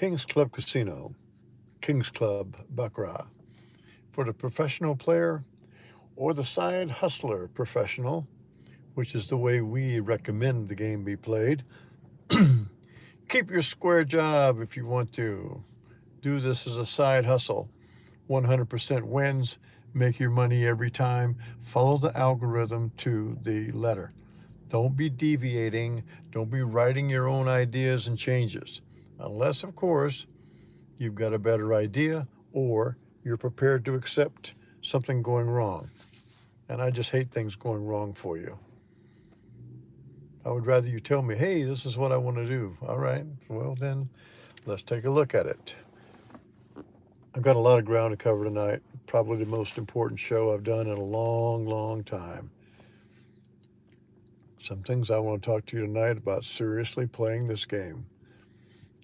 Kings Club Casino, Kings Club Baccarat. For the professional player or the side hustler professional, which is the way we recommend the game be played, keep your square job if you want to. Do this as a side hustle. 100% wins. Make your money every time. Follow the algorithm to the letter. Don't be deviating. Don't be writing your own ideas and changes. Unless, of course, you've got a better idea or you're prepared to accept something going wrong. And I just hate things going wrong for you. I would rather you tell me, hey, this is what I want to do. All right, well, then let's take a look at it. I've got a lot of ground to cover tonight. Probably the most important show I've done in a long, long time. Some things I want to talk to you tonight about seriously playing this game.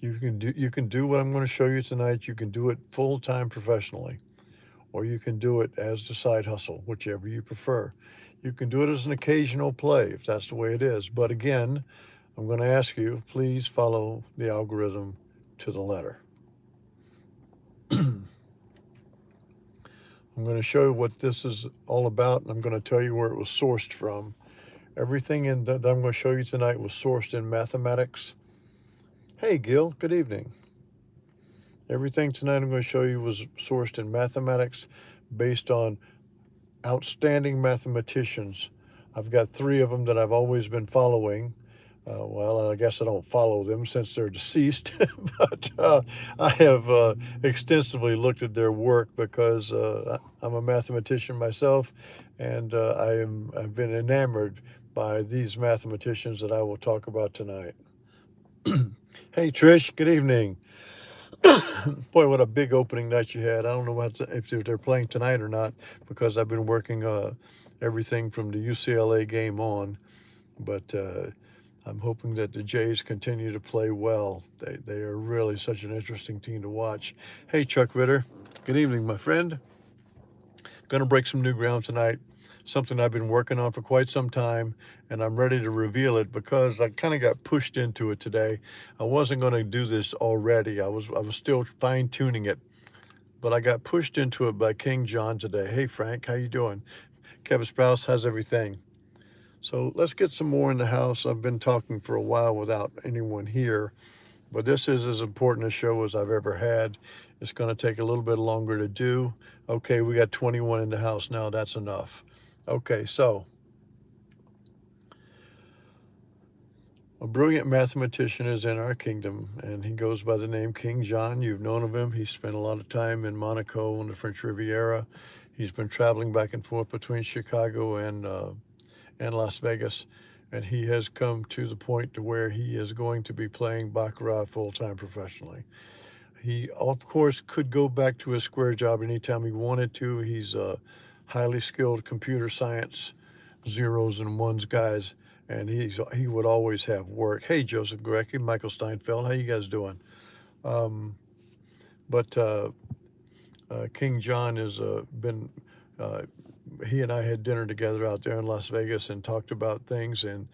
You can do what I'm going to show you tonight. You can do it full-time professionally, or you can do it as the side hustle, whichever you prefer. You can do it as an occasional play if that's the way it is. But again, I'm going to ask you, please follow the algorithm to the letter. I'm going to show you what this is all about, and I'm going to tell you where it was sourced from. Everything that I'm going to show you tonight was sourced in mathematics. Hey, Gil, good evening. Everything tonight I'm going to show you was sourced in mathematics based on outstanding mathematicians. I've got three of them that I've always been following. Well, I guess I don't follow them since they're deceased, but I have extensively looked at their work because I'm a mathematician myself, and I've been enamored by these mathematicians that I will talk about tonight. Hey, Trish, good evening. Boy, what a big opening night you had. I don't know if they're playing tonight or not because I've been working everything from the UCLA game on, but I'm hoping that the Jays continue to play well. They are really such an interesting team to watch. Hey, Chuck Ritter. Good evening, my friend. Going to break some new ground tonight. Something I've been working on for quite some time, and I'm ready to reveal it because I kind of got pushed into it today. I wasn't going to do this already. I was still fine-tuning it, but I got pushed into it by King John today. Hey, Frank, how you doing? Kevin Sprouse, how's everything? So let's get some more in the house. I've been talking for a while without anyone here, but this is as important a show as I've ever had. It's going to take a little bit longer to do. Okay, we got 21 in the house now. That's enough. Okay, so a brilliant mathematician is in our kingdom, and he goes by the name King John. You've known of him. He spent a lot of time in Monaco on the French Riviera. He's been traveling back and forth between Chicago and Las Vegas, and he has come to the point to where he is going to be playing baccarat full-time professionally. He, of course, could go back to his square job anytime he wanted to. He's a highly skilled computer science zeros and ones guys, and he would always have work. Hey, Joseph Gorecki, Michael Steinfeld, how you guys doing? Um, but King John has been. He and I had dinner together out there in Las Vegas and talked about things, and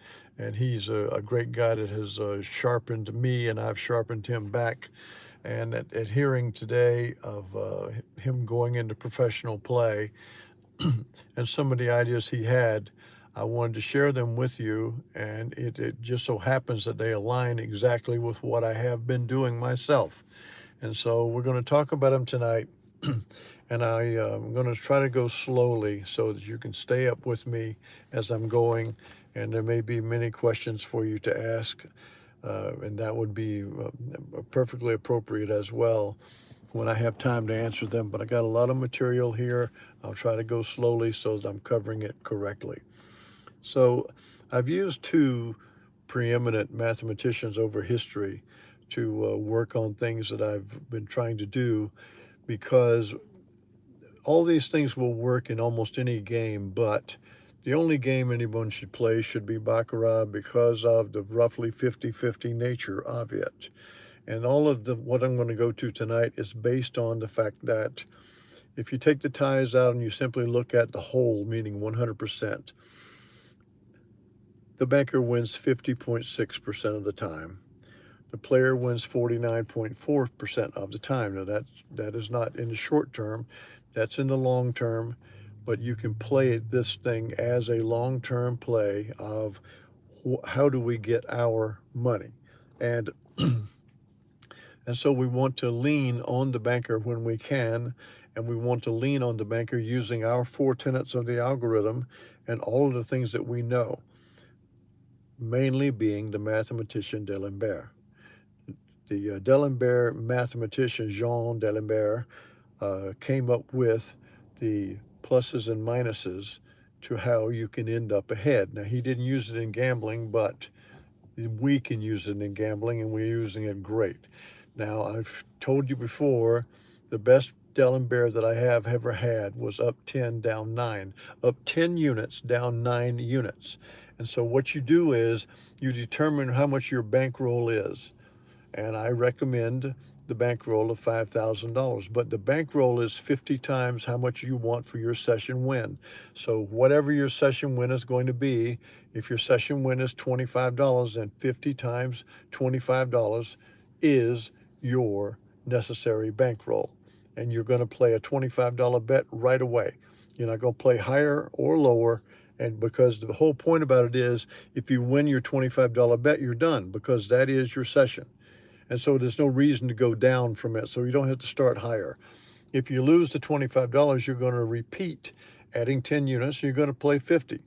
he's a great guy that has sharpened me, and I've sharpened him back. And at hearing today of him going into professional play and some of the ideas he had, I wanted to share them with you, and it just so happens that they align exactly with what I have been doing myself. And so we're going to talk about them tonight, and I'm going to try to go slowly so that you can stay up with me as I'm going, and there may be many questions for you to ask, and that would be perfectly appropriate as well when I have time to answer them. But I got a lot of material here. I'll try to go slowly so that I'm covering it correctly. So I've used two preeminent mathematicians over history to work on things that I've been trying to do, because all these things will work in almost any game, but the only game anyone should play should be baccarat because of the roughly 50-50 nature of it. And all of what I'm going to go to tonight is based on the fact that if you take the ties out and you simply look at the whole, meaning 100%, the banker wins 50.6% of the time. The player wins 49.4% of the time. Now that is not in the short term, that's in the long term, but you can play this thing as a long-term play of how do we get our money, and and so we want to lean on the banker when we can, and we want to lean on the banker using our four tenets of the algorithm and all of the things that we know, mainly being the mathematician D'Alembert. The D'Alembert mathematician Jean D'Alembert came up with the pluses and minuses to how you can end up ahead. Now, he didn't use it in gambling, but we can use it in gambling, and we're using it great. Now, I've told you before, the best D'Alembert that I have ever had was up 10, down 9, up 10 units, down 9 units. And so what you do is you determine how much your bankroll is. And I recommend the bankroll of $5,000. But the bankroll is 50 times how much you want for your session win. So whatever your session win is going to be, if your session win is $25, then 50 times $25 is your necessary bankroll. And you're going to play a $25 bet right away. You're not going to play higher or lower. And because the whole point about it is, if you win your $25 bet, you're done, because that is your session. And so there's no reason to go down from it. So you don't have to start higher. If you lose the $25, you're going to repeat adding 10 units. You're going to play 50.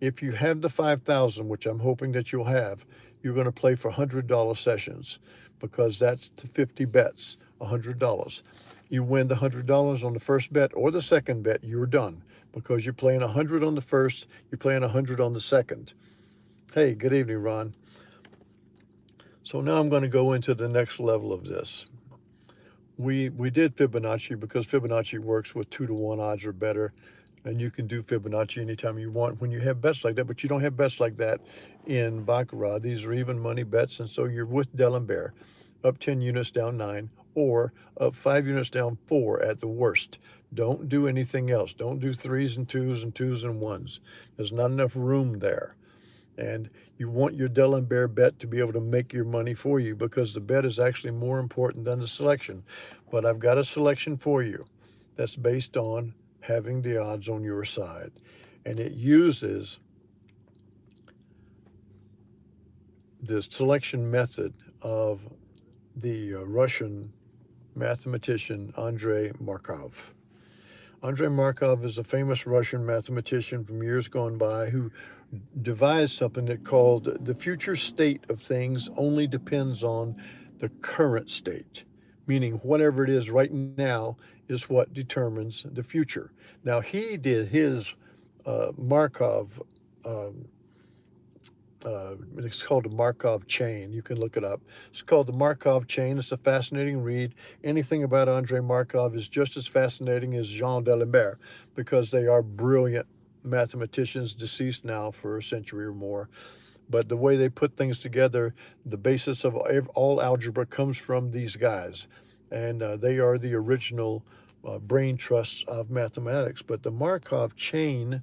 If you have the 5,000, which I'm hoping that you'll have, you're going to play for $100 sessions, because that's the 50 bets, $100. You win the $100 on the first bet or the second bet, you're done, because you're playing 100 on the first, you're playing 100 on the second. Hey, good evening, Ron. So now I'm going to go into the next level of this. We did Fibonacci because Fibonacci works with 2-to-1 odds or better, and you can do Fibonacci anytime you want when you have bets like that, but you don't have bets like that in Baccarat. These are even money bets, and so you're with D'Alembert, up 10 units, down 9, or up 5 units, down 4 at the worst. Don't do anything else. Don't do 3s and 2s and 2s and 1s. There's not enough room there. And you want your D'Alembert bet to be able to make your money for you, because the bet is actually more important than the selection. But I've got a selection for you that's based on having the odds on your side. And it uses the selection method of the Russian mathematician Andrei Markov. Andrei Markov is a famous Russian mathematician from years gone by who devised something that called the future state of things only depends on the current state, meaning whatever it is right now is what determines the future. Now, he did his Markov, it's called the Markov chain. You can look it up. It's called the Markov chain. It's a fascinating read. Anything about Andrei Markov is just as fascinating as Jean D'Alembert, because they are brilliant mathematicians, deceased now for a century or more. But the way they put things together, the basis of all algebra comes from these guys. And they are the original brain trusts of mathematics. But the Markov chain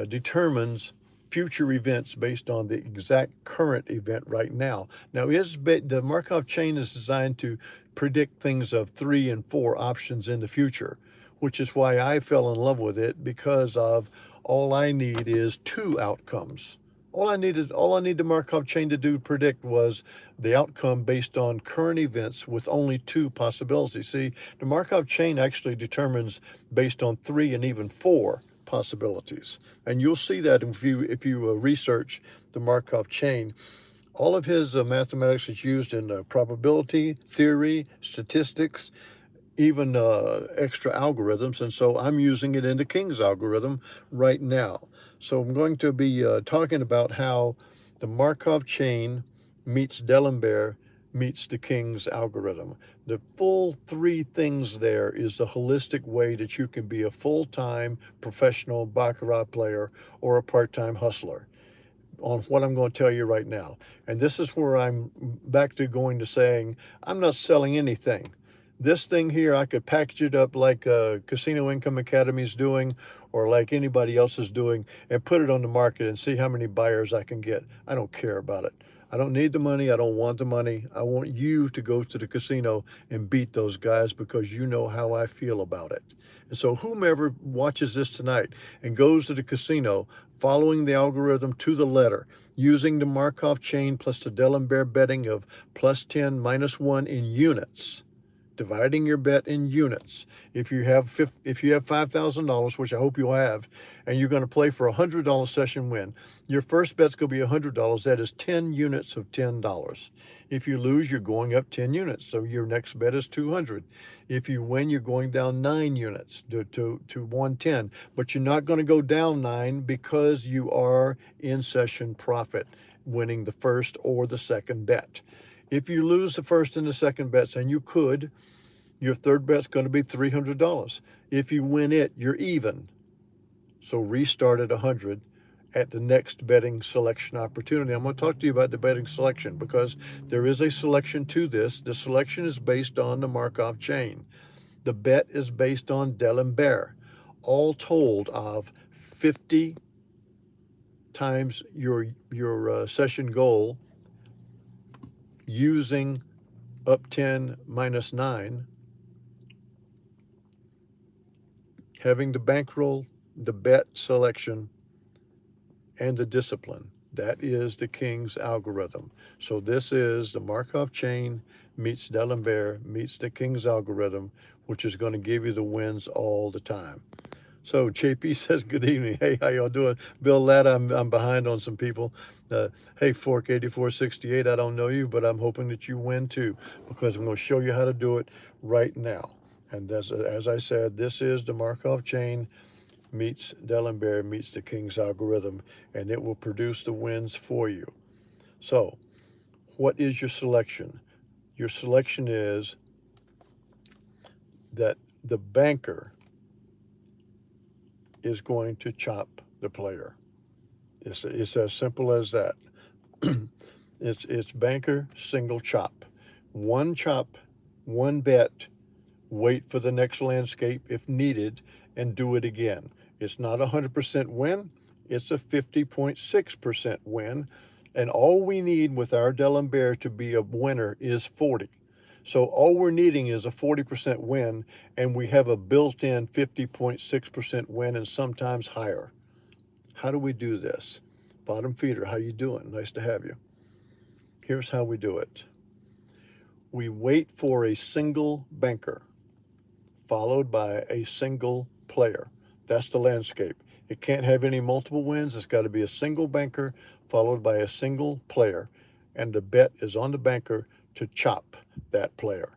determines future events based on the exact current event right now. Now, the Markov chain is designed to predict things of 3 and 4 options in the future, which is why I fell in love with it, because of all I need is 2 outcomes. All I need the Markov chain to do predict was the outcome based on current events with only 2 possibilities. See, the Markov chain actually determines based on 3 and even 4 possibilities. And you'll see that if you research the Markov chain. All of his mathematics is used in probability, theory, statistics, even extra algorithms. And so I'm using it in the King's algorithm right now. So I'm going to be talking about how the Markov chain meets D'Alembert meets the King's algorithm. The full 3 things there is the holistic way that you can be a full-time professional Baccarat player or a part-time hustler, on what I'm going to tell you right now. And this is where I'm back to going to saying, I'm not selling anything. This thing here, I could package it up like Casino Income Academy is doing, or like anybody else is doing, and put it on the market and see how many buyers I can get. I don't care about it. I don't need the money. I don't want the money. I want you to go to the casino and beat those guys because you know how I feel about it. And so whomever watches this tonight and goes to the casino following the algorithm to the letter, using the Markov chain plus the D'Alembert betting of plus 10, minus 1 in units, dividing your bet in units. If you have $5,000, which I hope you'll have, and you're going to play for $100 session win, your first bet's going to be $100. That is 10 units of $10. If you lose, you're going up 10 units. So your next bet is 200. If you win, you're going down 9 units to 110. But you're not going to go down 9 because you are in session profit, winning the first or the second bet. If you lose the first and the second bets, and you could, your third bet's going to be $300. If you win it, you're even. So restart at 100 at the next betting selection opportunity. I'm going to talk to you about the betting selection because there is a selection to this. The selection is based on the Markov chain. The bet is based on D'Alembert. All told of 50 times your session goal using up 10 minus 9, having the bankroll, the bet selection, and the discipline. That is the King's algorithm. So this is the Markov chain meets D'Alembert meets the King's algorithm, which is going to give you the wins all the time. So JP says, good evening. Hey, how y'all doing? Bill Ladd, I'm behind on some people. Hey, Fork 8468, I don't know you, but I'm hoping that you win too, because I'm going to show you how to do it right now. And as I said, this is the Markov chain meets D'Alembert meets the King's algorithm, and it will produce the wins for you. So what is your selection? Your selection is that the banker is going to chop the player. It's as simple as that. It's banker, single chop. One chop, one bet, wait for the next landscape if needed, and do it again. It's not a 100% win. It's a 50.6% win. And all we need with our D'Alembert to be a winner is 40. So all we're needing is a 40% win, and we have a built-in 50.6% win and sometimes higher. How do we do this? Bottom feeder, how you doing? Nice to have you. Here's how we do it. We wait for a single banker followed by a single player. That's the landscape. It can't have any multiple wins. It's got to be a single banker followed by a single player, and the bet is on the banker to chop that player,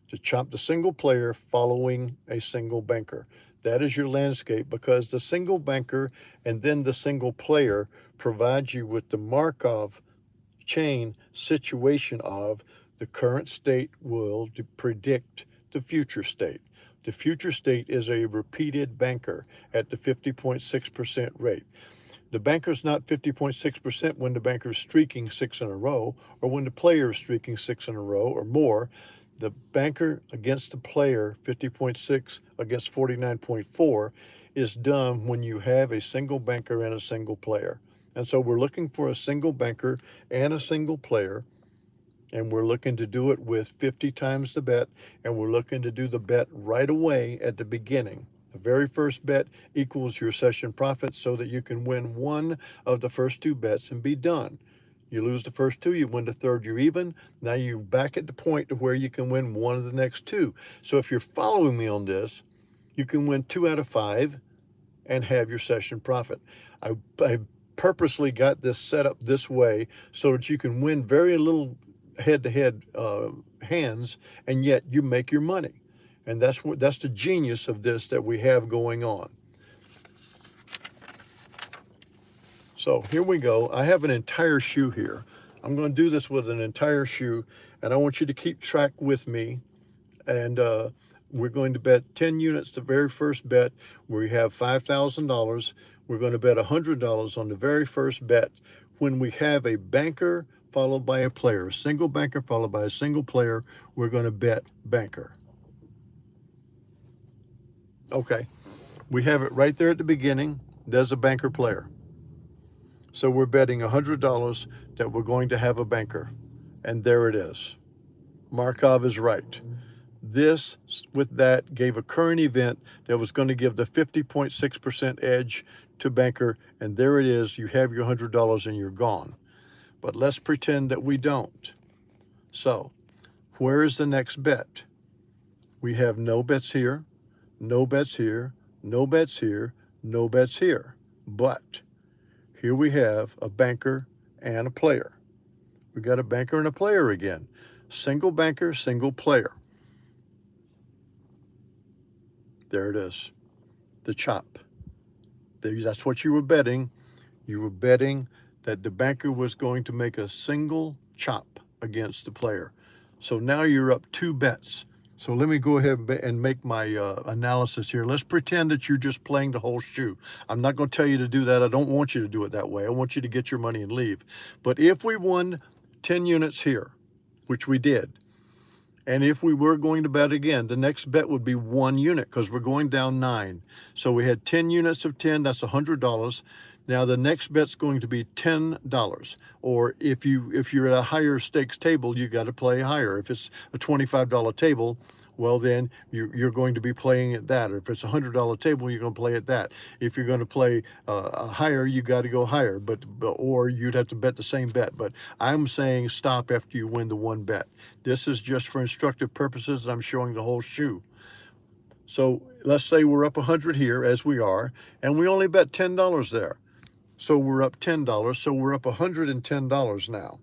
to chop the single player following a single banker. That is your landscape, because the single banker and then the single player provides you with the Markov chain situation of the current state will predict the future state. The future state is a repeated banker at the 50.6% rate. The banker's not 50.6% when the banker's streaking 6 in a row, or when the player is streaking 6 in a row or more. The banker against the player, 50.6 against 49.4, is done when you have a single banker and a single player. And so we're looking for a single banker and a single player, and we're looking to do it with 50 times the bet, and we're looking to do the bet right away at the beginning. The very first bet equals your session profit so that you can win one of the first 2 bets and be done. You lose the first 2, you win the third, you're even. Now you're back at the point to where you can win one of the next 2. So if you're following me on this, you can win 2 out of 5 and have your session profit. I purposely got this set up this way so that you can win very little head-to-head hands, and yet you make your money. And that's the genius of this that we have going on. So here we go. I have an entire shoe here. I'm going to do this with an entire shoe, and I want you to keep track with me. And we're going to bet 10 units the very first bet. We have $5,000. We're going to bet $100 on the very first bet when we have a banker followed by a player, a single banker followed by a single player. We're going to bet banker. Okay, we have it right there at the beginning. There's a banker player. So we're betting $100 that we're going to have a banker. And there it is. Markov is right. This, with that, gave a current event that was going to give the 50.6% edge to banker, and there it is. You have your $100 and you're gone. But let's pretend that we don't. So, where is the next bet? We have no bets here, no bets here, no bets here, no bets here. But here we have a banker and a player. We got a banker and a player again. Single banker, single player. There it is, the chop. That's what you were betting. You were betting that the banker was going to make a single chop against the player. So now you're up 2 bets. So let me go ahead and make my analysis here. Let's pretend that you're just playing the whole shoe. I'm not going to tell you to do that. I don't want you to do it that way. I want you to get your money and leave. But if we won 10 units here, which we did, and if we were going to bet again, the next bet would be 1 unit because we're going down 9. So we had 10 units of 10, that's $100. Now the next bet's going to be $10. Or if you're at a higher stakes table, you got to play higher. If it's a $25 table, well then you're going to be playing at that. Or if it's a $100 table, you're going to play at that. If you're going to play higher, you got to go higher. Or you'd have to bet the same bet. But I'm saying stop after you win the 1 bet. This is just for instructive purposes, and I'm showing the whole shoe. So let's say we're up 100 here, as we are, and we only bet $10 there. So we're up $10, so we're up $110 now.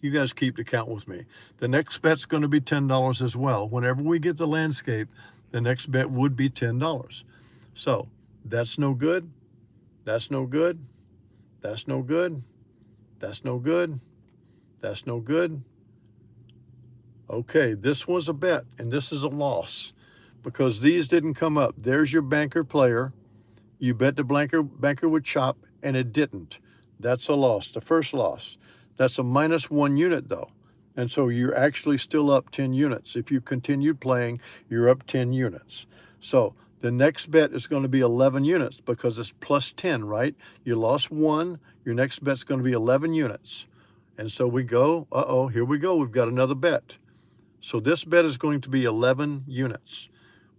You guys keep the count with me. The next bet's going to be $10 as well. Whenever we get the landscape, the next bet would be $10. So that's no good. That's no good. That's no good. That's no good. That's no good. Okay, this was a bet, and this is a loss because these didn't come up. There's your banker player. You bet the banker would chop, and it didn't. That's a loss, the first loss. That's a -1 unit, though. And so you're actually still up 10 units. If you continued playing, you're up 10 units. So the next bet is going to be 11 units because it's plus 10, right? You lost 1. Your next bet's going to be 11 units. And so we go, uh-oh, here we go. We've got another bet. So this bet is going to be 11 units.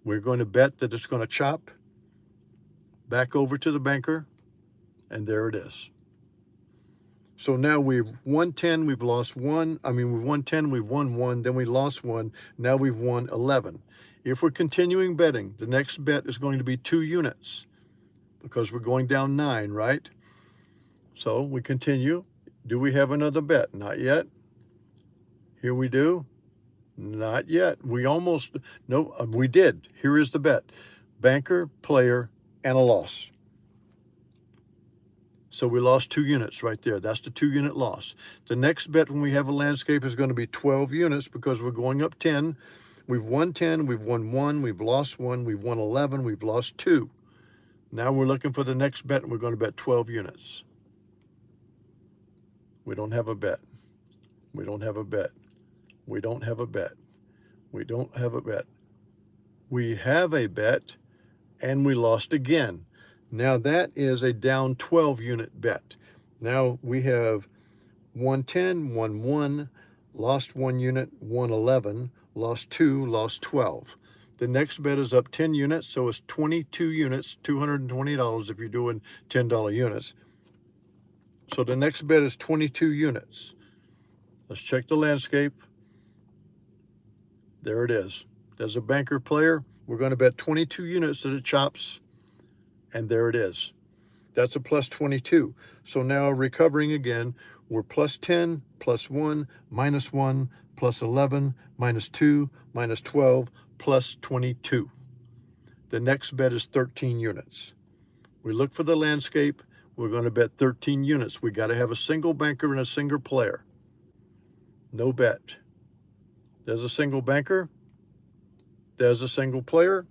We're going to bet that it's going to chop back over to the banker, and there it is. So now we've won 10, we've lost 1. We've won 10, we've won 1, then we lost 1. Now we've won 11. If we're continuing betting, the next bet is going to be 2 units because we're going down 9, right? So we continue. Do we have another bet? Not yet. Here we do. Not yet. We almost, no, we did. Here is the bet. Banker, player, and a loss. So we lost 2 units right there. That's the 2-unit loss. The next bet when we have a landscape is going to be 12 units because we're going up 10. We've won 10, we've won 1, we've lost 1, we've won 11, we've lost 2. Now we're looking for the next bet, and we're going to bet 12 units. We don't have a bet. We don't have a bet. We don't have a bet. We don't have a bet. We have a bet, and we lost again. Now that is a down 12-unit bet. Now we have won 10, won 1, lost 1 unit, won 11, lost 2, lost 12. The next bet is up 10 units, so it's 22 units, $220 if you're doing $10 units. So the next bet is 22 units. Let's check the landscape. There it is. There's a banker player. We're going to bet 22 units that it chops, and there it is. That's a plus 22. So now recovering again, we're plus 10, plus 1, minus 1, plus 11, minus 2, minus 12, plus 22. The next bet is 13 units. We look for the landscape. We're going to bet 13 units. We got to have a single banker and a single player. No bet. There's a single banker. There's a single player.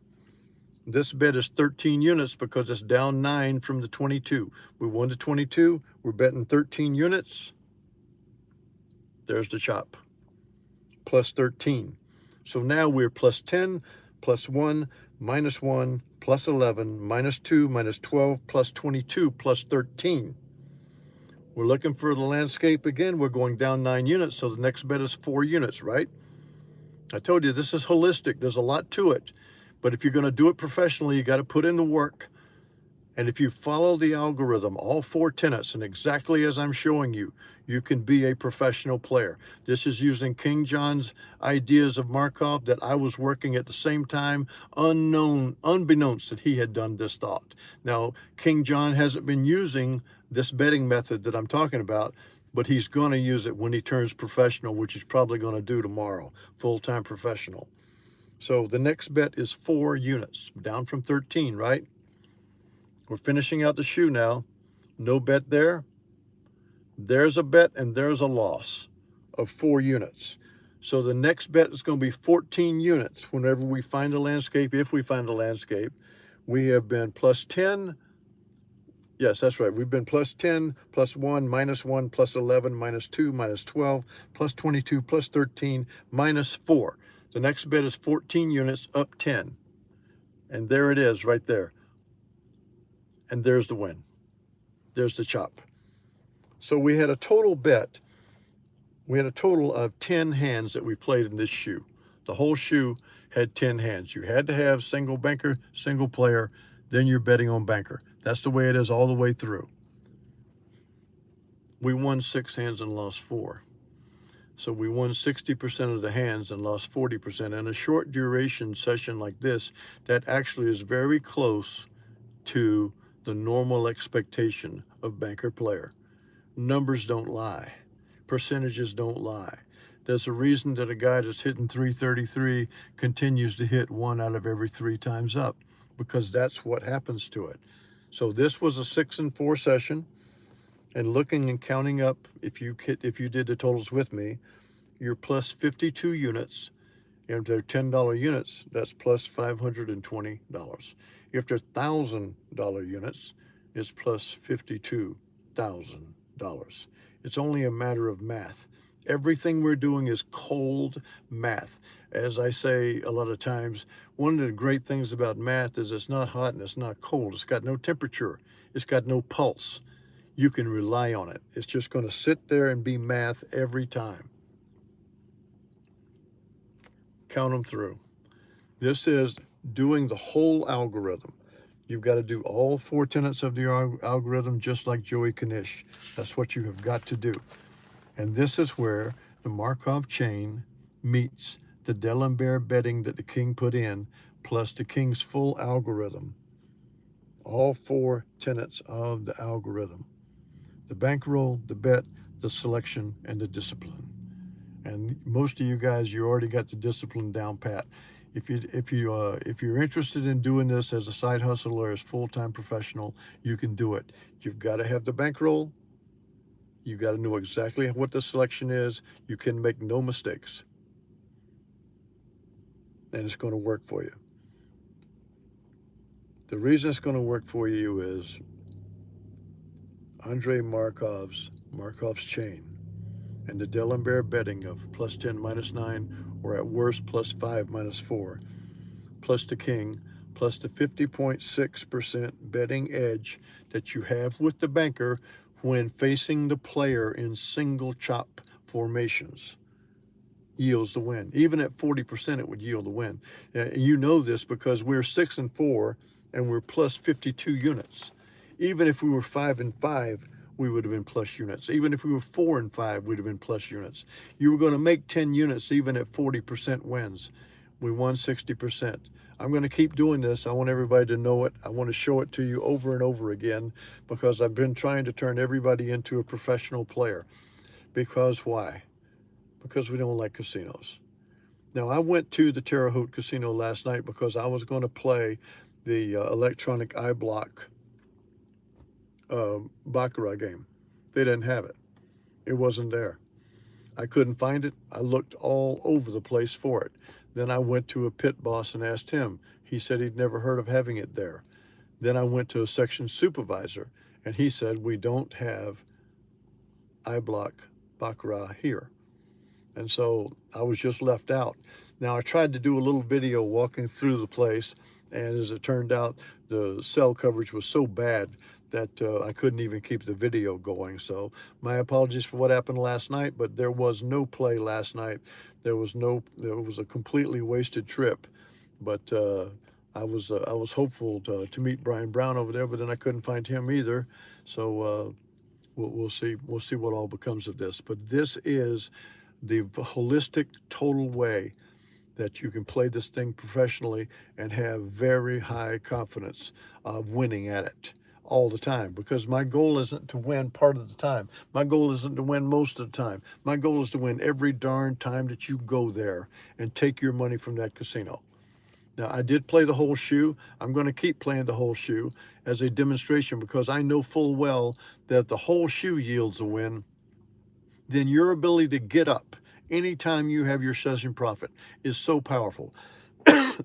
This bet is 13 units because it's down 9 from the 22. We won the 22. We're betting 13 units. There's the chop. Plus 13. So now we're plus 10, plus 1, minus 1, plus 11, minus 2, minus 12, plus 22, plus 13. We're looking for the landscape again. We're going down 9 units, so the next bet is 4 units, right? I told you this is holistic. There's a lot to it. But if you're going to do it professionally, you got to put in the work. And if you follow the algorithm, all 4 tenets, and exactly as I'm showing you, you can be a professional player. This is using King John's ideas of Markov that I was working at the same time, unbeknownst that he had done this thought. Now, King John hasn't been using this betting method that I'm talking about, but he's going to use it when he turns professional, which he's probably going to do tomorrow, full-time professional. So the next bet is 4 units, down from 13, right? We're finishing out the shoe now. No bet there. There's a bet and there's a loss of 4 units. So the next bet is going to be 14 units whenever we find a landscape, if we find a landscape. We have been plus 10. Yes, that's right. We've been plus 10, plus 1, minus 1, plus 11, minus 2, minus 12, plus 22, plus 13, minus 4. The next bet is 14 units, up 10. And there it is right there. And there's the win. There's the chop. So we had a total bet. We had a total of 10 hands that we played in this shoe. The whole shoe had 10 hands. You had to have single banker, single player, then you're betting on banker. That's the way it is all the way through. We won 6 hands and lost 4. So we won 60% of the hands and lost 40%. In a short duration session like this, that actually is very close to the normal expectation of banker player. Numbers don't lie. Percentages don't lie. There's a reason that a guy that's hitting 333 continues to hit 1 out of every 3 times up, because that's what happens to it. So this was a 6 and 4 session, and looking and counting up, if you did the totals with me, you're plus 52 units. If they're $10 units, that's plus $520. If they're $1,000 units, it's plus $52,000. It's only a matter of math. Everything we're doing is cold math. As I say a lot of times, one of the great things about math is it's not hot and it's not cold. It's got no temperature. It's got no pulse. You can rely on it. It's just going to sit there and be math every time. Count them through. This is doing the whole algorithm. You've got to do all 4 tenets of the algorithm, just like Joey Knish. That's what you have got to do. And this is where the Markov chain meets the D'Alembert betting that the king put in, plus the king's full algorithm. All 4 tenets of the algorithm. The bankroll, the bet, the selection, and the discipline. And most of you guys, you already got the discipline down pat. If you're interested in doing this as a side hustle or as full-time professional, you can do it. You've got to have the bankroll. You've got to know exactly what the selection is. You can make no mistakes. And it's going to work for you. The reason it's going to work for you is Andrei Markov's chain and the D'Alembert betting of plus 10, minus 9, or at worst plus 5, minus 4, plus the king, plus the 50.6% betting edge that you have with the banker when facing the player in single chop formations yields the win. Even at 40%, it would yield the win. You know this because we're 6 and 4 and we're plus 52 units. Even if we were 5 and 5, we would have been plus units. Even if we were 4 and 5, we'd have been plus units. You were going to make 10 units even at 40% wins. We won 60%. I'm going to keep doing this. I want everybody to know it. I want to show it to you over and over again because I've been trying to turn everybody into a professional player. Because why? Because we don't like casinos. Now, I went to the Terre Haute Casino last night because I was going to play the electronic iBlock Baccarat game. They didn't have it. It wasn't there. I couldn't find it. I looked all over the place for it. Then I went to a pit boss and asked him. He said he'd never heard of having it there. Then I went to a section supervisor and he said, we don't have iBlock Baccarat here. And so I was just left out. Now I tried to do a little video walking through the place, and as it turned out, the cell coverage was so bad that I couldn't even keep the video going. So my apologies for what happened last night, but there was no play last night. There was a completely wasted trip. But I was hopeful to meet Brian Brown over there, but then I couldn't find him either. So we'll see. We'll see what all becomes of this. But this is the holistic, total way that you can play this thing professionally and have very high confidence of winning at it all the time, because my goal isn't to win part of the time. My goal isn't to win most of the time. My goal is to win every darn time that you go there and take your money from that casino. Now, I did play the whole shoe. I'm going to keep playing the whole shoe as a demonstration, because I know full well that if the whole shoe yields a win, then your ability to get up anytime you have your session profit is so powerful.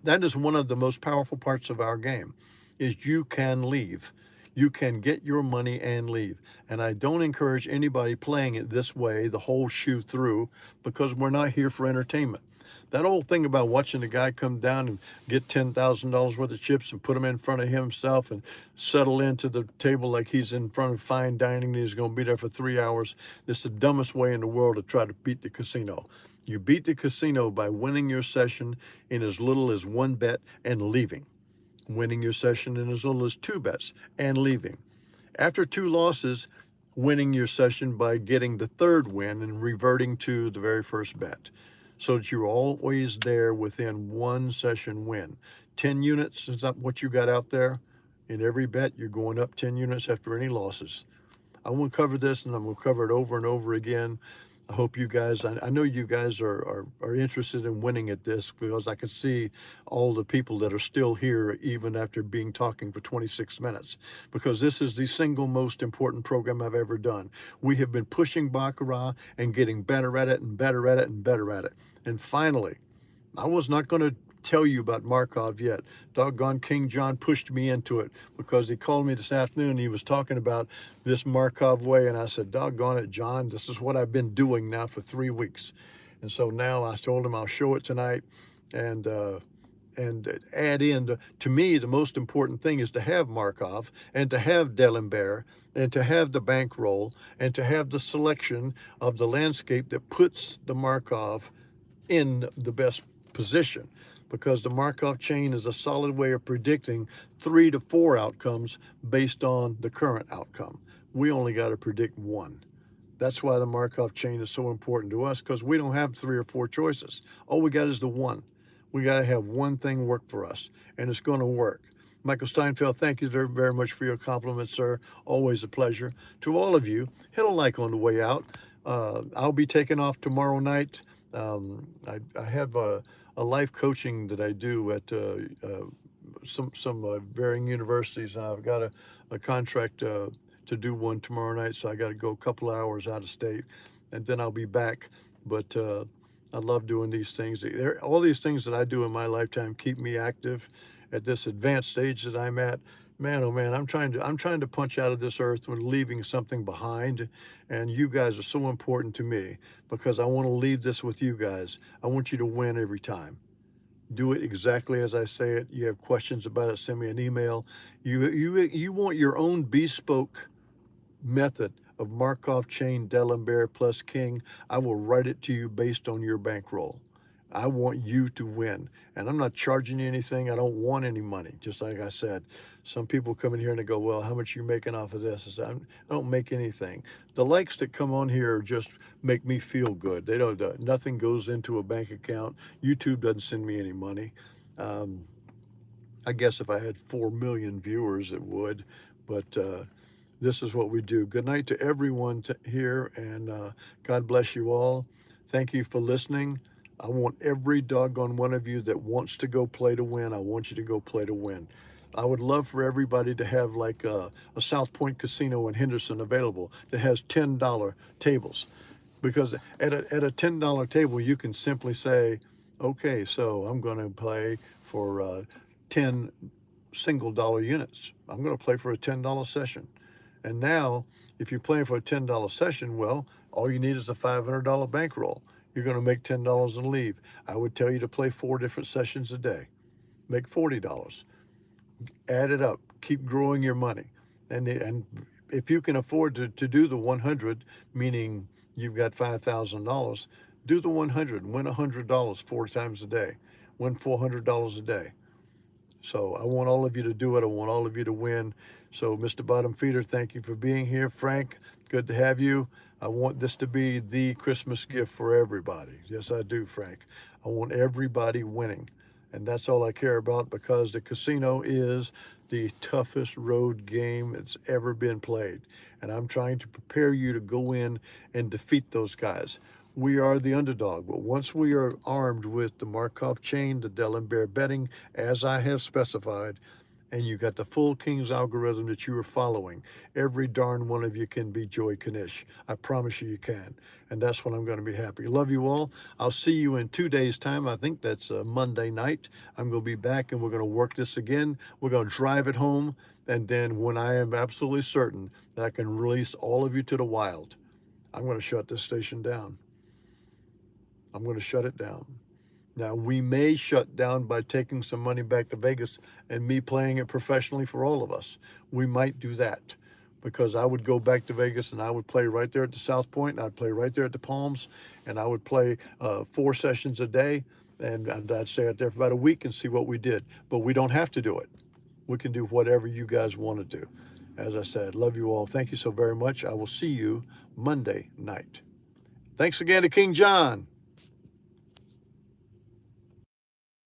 That is one of the most powerful parts of our game, is you can leave. You can get your money and leave. And I don't encourage anybody playing it this way the whole shoe through, because we're not here for entertainment. That old thing about watching a guy come down and get $10,000 worth of chips and put them in front of himself and settle into the table like he's in front of fine dining and he's going to be there for 3 hours. It's the dumbest way in the world to try to beat the casino. You beat the casino by winning your session in as little as one bet and leaving. Winning your session in as little as two bets and leaving. After two losses, winning your session by getting the third win and reverting to the very first bet, so that you're always there within one session win. 10 units is up what you got out there. In every bet, you're going up 10 units after any losses. I want to cover this, and I'm going to cover it over and over again. I hope you guys, I know you guys are interested in winning at this, because I can see all the people that are still here even after being talking for 26 minutes, because this is the single most important program I've ever done. We have been pushing Baccarat and getting better at it and better at it and better at it. And finally, I was not going to tell you about Markov yet. Doggone King John pushed me into it, because he called me this afternoon and he was talking about this Markov way, and I said, doggone it, John, this is what I've been doing now for 3 weeks. And so now I told him I'll show it tonight and add in, to me, the most important thing is to have Markov and to have D'Alembert and to have the bankroll and to have the selection of the landscape that puts the Markov in the best position, because the Markov chain is a solid way of predicting 3 to 4 outcomes based on the current outcome. We only got to predict one. That's why the Markov chain is so important to us, because we don't have 3 or 4 choices. All we got is the one. We got to have one thing work for us, and it's going to work. Michael Steinfeld, thank you very, very much for your compliments, sir. Always a pleasure. To all of you, hit a like on the way out. I'll be taking off tomorrow night. I have a life coaching that I do at some varying universities. I've got a contract to do one tomorrow night, so I got to go a couple of hours out of state, and then I'll be back. But I love doing these things. All these things that I do in my lifetime keep me active at this advanced stage that I'm at. Man, oh man, I'm trying to punch out of this earth with leaving something behind, and you guys are so important to me, because I want to leave this with you guys. I want you to win every time. Do it exactly as I say it. You have questions about it, send me an email. You want your own bespoke method of Markov chain D'Alembert plus King, I will write it to you based on your bankroll. I want you to win, and I'm not charging you anything. I don't want any money. Just like I said, some people come in here and they go, well, how much are you making off of this? I said, I don't make anything. The likes that come on here just make me feel good. They don't, nothing goes into a bank account. YouTube doesn't send me any money. I guess if I had 4 million viewers, it would, but this is what we do. Good night to everyone here, and God bless you all. Thank you for listening. I want every doggone one of you that wants to go play to win. I want you to go play to win. I would love for everybody to have like a South Point Casino in Henderson available that has $10 tables, because at a $10 table, you can simply say, okay, so I'm going to play for 10 single dollar units. I'm going to play for a $10 session. And now, if you're playing for a $10 session, well, all you need is a $500 bankroll. You're going to make $10 and leave. I would tell you to play 4 different sessions a day. Make $40. Add it up. Keep growing your money. And if you can afford to do the 100, meaning you've got $5,000, do the 100. Win $100 four times a day. Win $400 a day. So I want all of you to do it. I want all of you to win. So, Mr. Bottom Feeder, thank you for being here. Frank, good to have you. I want this to be the Christmas gift for everybody. Yes, I do, Frank. I want everybody winning. And that's all I care about, because the casino is the toughest road game that's ever been played. And I'm trying to prepare you to go in and defeat those guys. We are the underdog, but once we are armed with the Markov chain, the Dell and Bear betting, as I have specified, and you got the full King's algorithm that you are following, every darn one of you can be Joey Kanish. I promise you, you can. And that's when I'm going to be happy. Love you all. I'll see you in 2 days' time. I think that's Monday night. I'm going to be back and we're going to work this again. We're going to drive it home. And then when I am absolutely certain that I can release all of you to the wild, I'm going to shut this station down. I'm going to shut it down. Now, we may shut down by taking some money back to Vegas and me playing it professionally for all of us. We might do that, because I would go back to Vegas and I would play right there at the South Point, and I'd play right there at the Palms, and I would play 4 sessions a day, and I'd stay out there for about a week and see what we did. But we don't have to do it. We can do whatever you guys want to do. As I said, love you all. Thank you so very much. I will see you Monday night. Thanks again to King John.